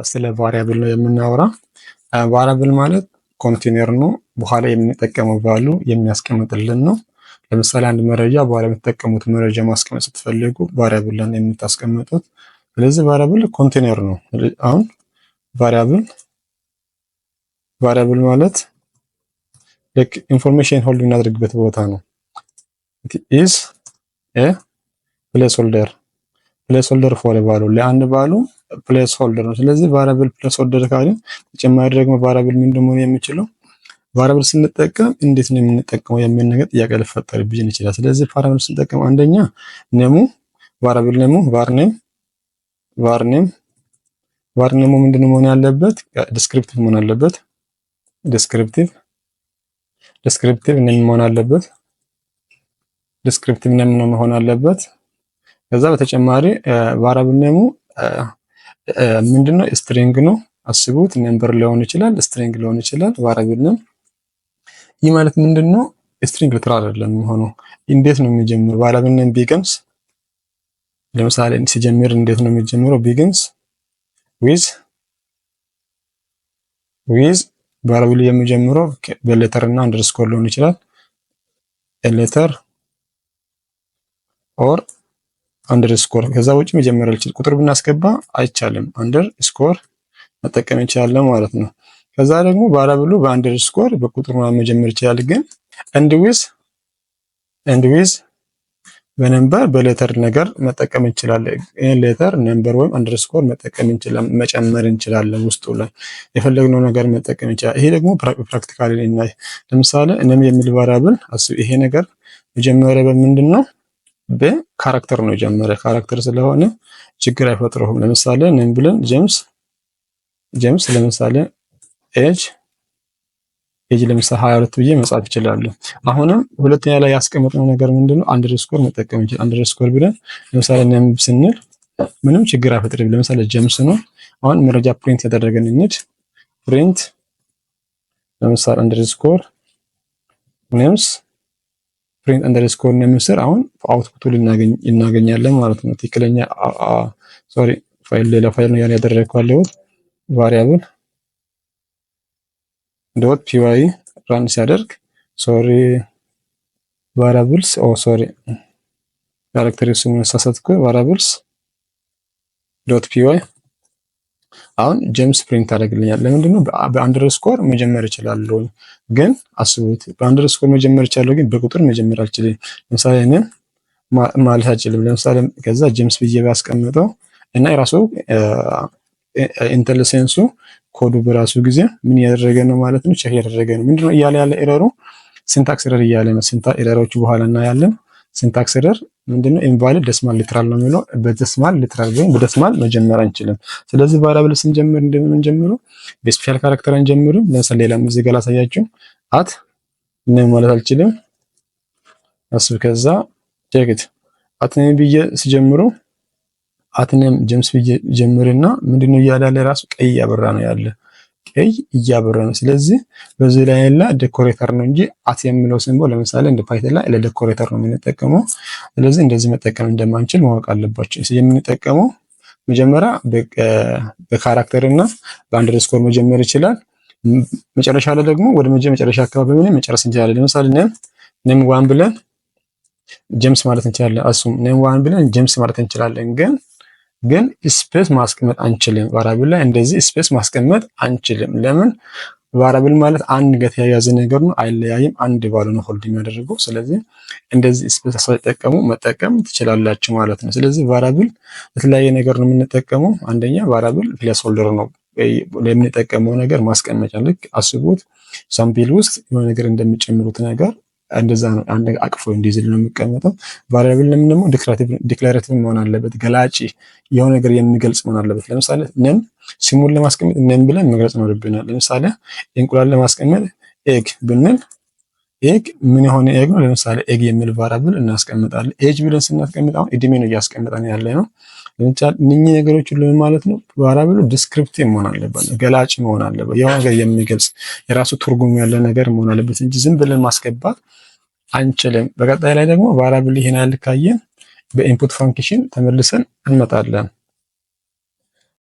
ስለ ቫሪያብል ነው የምናወራ። ቫሪያብል ማለት ኮንቴነር ነው። በኋላ የምንጠቀመው ቫሉ የሚያስቀምጥልን ነው። ለምሳሌ አንድ መረጃ በኋላ የምትጠቀሙት መረጃ ማስቀመጥ ስትፈልጉ ቫሪያብልን የምታስቀምጡት። ስለዚህ ቫሪያብል ኮንቴነር ነው። አሁን ቫሪያብል ማለት ልክ ኢንፎርሜሽን ሆልድ እናደርግበት ቦታ ነው። it is a placeholder ፎር ቫሉ ለአንድ ቫሉ ፕሌስ ሆልደር ነው። ስለዚህ ቫሪያብል ፕሌስ ሆልደር ካልን ተጨማሪ ደግሞ ቫሪያብል ምንድን ነው የሚችለው? ቫሪያብል ስንጠቀም እንዴት ነው የምንጠቀመው የሚል ነገር ጥያቄ ሊፈጠርብን ይችላል። ስለዚህ ቫሪያብል ስንጠቀም አንደኛ ኔሙ ቫሪያብል ኔሙ var ኔሙ ምንድነው መሆን ያለበት? ዲስክሪፕቲቭ መሆን አለበት። ዲስክሪፕቲቭ ኔም መሆን አለበት። ዲስክሪፕቲቭ ኔም ነው መሆን አለበት። ከዛ በተጨማሪ ቫሪያብል ኔሙ ምንድነው? ስትሪንግ ነው። አስቡት፣ ነምበር ሊሆን ይችላል፣ ስትሪንግ ሊሆን ይችላል። ቫሪያብል ኔም ይህ ማለት ምንድነው? ስትሪንግ ሊትራል አይደለም የሚሆነው። እንዴት ነው የሚጀምረው? ቫሪያብል ኔም ቢገንስ ለምሳሌ ሲጀምር እንዴት ነው የሚጀምረው? ቢግንስ ዊዝ ቫሪያብል የሚጀምረው በሌተር እና አንደርስኮር ሊሆን ይችላል። ሌተር ኦር አንደርስኮር። ከዛ ውጭ መጀመር አልችል ቁጥር ብናስገባ አይቻልም። አንደርስኮር መጠቀም እንችላለን ማለት ነው። ከዛ ደግሞ ቫሪያብሉ በአንደርስኮር በቁጥር መጀመር ይችላል። ግን ኤንድ ዊዝ በነምበር በሌተር ነገር መጠቀም እንችላለን። ሌተር ነምበር ወይም አንደርስኮር መጠቀም እንችላለን፣ መጨመር እንችላለን። ውስጡ ላይ የፈለግነው ነገር መጠቀም እንችላለን። ይሄ ደግሞ ፕራክቲካሊ እናይ። ለምሳሌ ነም የሚል ቫሪያብል አስቡ። ይሄ ነገር መጀመሪያ በምንድን ነው? በካራክተር ነው የጀመረ። ካራክተር ስለሆነ ችግር አይፈጥረውም። ለምሳሌ ነም ብለን ጄምስ ለምሳሌ ኤጅ ለምሳሌ 22 ብዬ መጻፍ ይችላል። አሁንም ሁለተኛ ላይ ያስቀመጥነው ነገር ምንድነው? አንደርስኮር መጠቀም እንችላለን። አንደርስኮር ብለን ለምሳሌ ነም ስንል ምንም ችግር አይፈጥርም። ለምሳሌ ጄምስ ነው። አሁን መረጃ ፕሪንት ያደረገን እንሂድ። ፕሪንት ለምሳሌ አንደርስኮር ኔምስ ፕሪንት አንደርስኮር ኔምስ አሁን አውትፑቱ እናገኛለን ማለት ነው። ትክክለኛ ሌላ ፋይል ነው ያን ያደረግኳለሁ። ቫሪያብል ዶት ፒዋይ ራን ሲያደርግ ቫሪያብልስ ካራክተሪስቲክስ መሳሳትኩ። ቫሪያብልስ ዶት ፒዋይ አሁን ጄምስ ፕሪንት አደረግልኛል። ለምንድን ነው? በአንደርስኮር መጀመር ይችላል። ግን አስቡት፣ በአንደርስኮር መጀመር ይችላል፣ ግን በቁጥር መጀመር አልችልም። ለምሳሌ እኔም ማለት አልችልም። ለምሳሌ ከዛ ጄምስ ብዬ ባስቀምጠው እና የራሱ ኢንተለሰንሱ ኮዱ በራሱ ጊዜ ምን ያደረገ ነው ማለት ነው? ቼክ ያደረገ ነው። ምንድነው እያለ ያለ ኤረሩ? ሲንታክስ ኤረር እያለ ነው። ሲንታክስ ኤረሮቹ በኋላ እና ያለን ሲንታክስ ኤረር ምንድነው? ኢንቫሊድ ደስማል ሊትራል ነው የሚለው። በደስማል ሊትራል ወይም በደስማል መጀመር አንችልም። ስለዚህ ቫሪያብል ስንጀምር እንደምንጀምረው በስፔሻል ካራክተር አንጀምርም። ለምሳሌ ሌላም እዚህ ጋር ላሳያችሁ። አት ምን ማለት አልችልም። አስብ። ከዛ ቼክት አት ኔም ብዬ ሲጀምሩ አትኔም ጄምስ ብዬ ጀምርና ምንድነው እያለ ያለ ራሱ ቀይ እያበራ ነው ያለ። ቀይ እያበራ ነው። ስለዚህ በዚህ ላይ ያለ ዴኮሬተር ነው እንጂ አት የሚለው ሲምቦል ለምሳሌ እንደ ፓይተን ላይ ለዴኮሬተር ነው የምንጠቀመው። ስለዚህ እንደዚህ መጠቀም እንደማንችል ማወቅ አለባችሁ። የምንጠቀመው መጀመሪያ በካራክተር እና በአንደርስኮር መጀመር ይችላል። መጨረሻ ላይ ደግሞ ወደ መጨረሻ አካባቢ ምን መጨረስ እንችላለን። ለምሳሌ ኔም ዋን ብለን ጄምስ ማለት እንችላለን። አሱም ኔም ዋን ብለን ጄምስ ማለት እንችላለን። ግን ስፔስ ማስቀመጥ አንችልም። ቫሪያብል ላይ እንደዚህ ስፔስ ማስቀመጥ አንችልም። ለምን? ቫሪያብል ማለት አንድ ጋር የተያያዘ ነገር ነው፣ አይለያይም። አንድ ቫሉ ነው ሆልድ የሚያደርገው። ስለዚህ እንደዚህ ስፔስ ሳይጠቀሙ መጠቀም ትችላላችሁ ማለት ነው። ስለዚህ ቫሪያብል በተለያየ ነገር ነው የምንጠቀመው። አንደኛ ቫሪያብል ፕሌስ ሆልደር ነው ለምንጠቀመው ነገር ማስቀመጫ። ልክ አስቡት፣ ሳምፕል ውስጥ የሆነ ነገር እንደሚጨምሩት ነገር እንደዛ ነው። አንድ አቅፎ እንዲዝል ነው የሚቀመጠው። ቫሪያብል ለምን ደግሞ ዲክላሬቲቭ መሆን አለበት፣ ገላጭ የሆነ ነገር የሚገልጽ መሆን አለበት። ለምሳሌ ነም ሲሙን ለማስቀመጥ ነም ብለን መግለጽ ነው ልብናል። ለምሳሌ እንቁላል ለማስቀመጥ ኤግ ብንል ኤግ ምን የሆነ ኤግ ነው? ለምሳሌ ኤግ የሚል ቫሪያብል እናስቀምጣለን። ኤጅ ብለን ስናስቀምጥ አሁን እድሜ ነው እያስቀመጠን ያለ ነው። ለምሳሌ እነኚህ ነገሮች ሁሉ ማለት ነው ቫሪያብሉ ዲስክሪፕቲቭ መሆን አለበት፣ ገላጭ መሆን አለበት፣ የሆነ ነገር የሚገልጽ የራሱ ትርጉም ያለ ነገር መሆን አለበት እንጂ ዝም ብለን ማስገባት አንችልም። በቀጣይ ላይ ደግሞ ቫሪያብል ይሄን ያህል ካየን በኢንፑት ፋንክሽን ተመልሰን እንመጣለን።